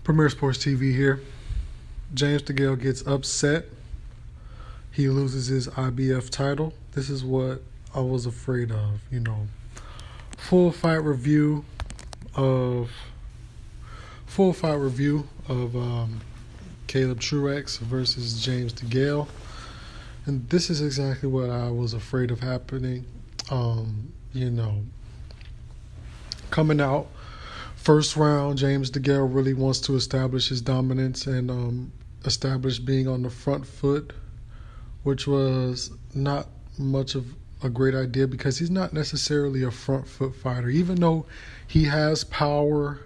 Premier Sports TV here. James Degale gets upset. He loses his IBF title. This is what I was afraid of, Full fight review of Caleb Truax versus James Degale. And this is exactly what I was afraid of happening. Coming out first round, James Degale really wants to establish his dominance and establish being on the front foot, which was not much of a great idea because he's not necessarily a front foot fighter. Even though he has power,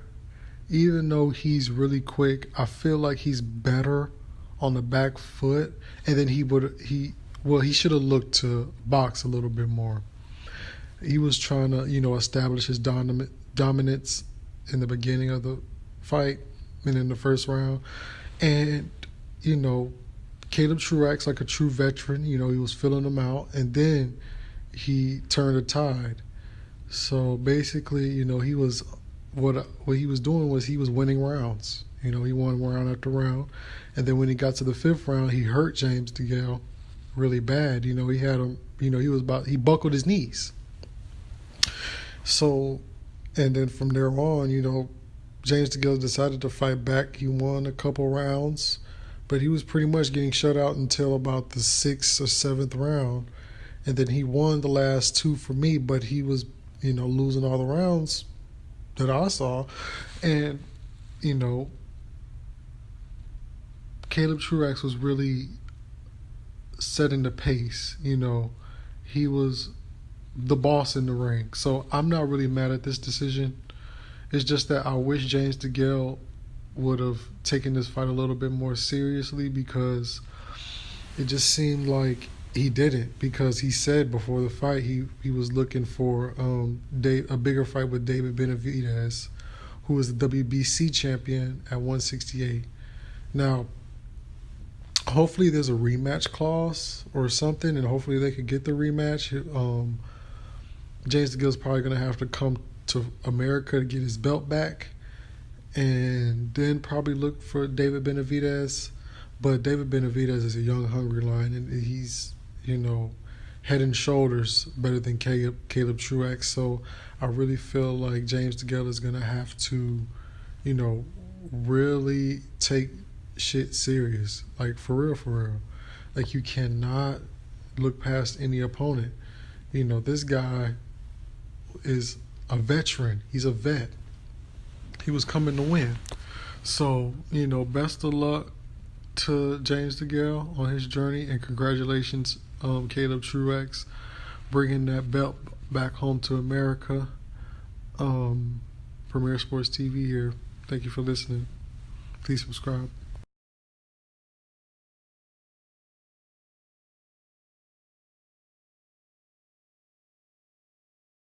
even though he's really quick, I feel like he's better on the back foot. And then he should have looked to box a little bit more. He was trying to, establish his dominance in the beginning of the fight and in the first round. And, Caleb Truax, like a true veteran, he was filling them out. And then he turned the tide. So basically, he was what he was doing was he was winning rounds. He won round after round. And then when he got to the fifth round, he hurt James Degale really bad. He had him, he buckled his knees. So, and then from there on, James Degale decided to fight back. He won a couple rounds, but he was pretty much getting shut out until about the sixth or seventh round. And then he won the last two for me, but he was, losing all the rounds that I saw. And, Caleb Truax was really setting the pace. He was the boss in the ring. So I'm not really mad at this decision. It's just that I wish James Degale would have taken this fight a little bit more seriously, because it just seemed like he didn't, because he said before the fight he was looking for a bigger fight with David Benavidez, who was the WBC champion at 168. Now, hopefully there's a rematch clause or something, and hopefully they could get the rematch. James Degale's probably going to have to come to America to get his belt back and then probably look for David Benavidez. But David Benavidez is a young, hungry lion, and he's, head and shoulders better than Caleb Truax. So I really feel like James Degale is going to have to, really take shit serious. Like, for real. Like, you cannot look past any opponent. This guy is a veteran. He's a vet. He was coming to win. So, best of luck to James Degale on his journey, and congratulations, Caleb Truax, bringing that belt back home to America. Premier Sports TV here. Thank you for listening. Please subscribe.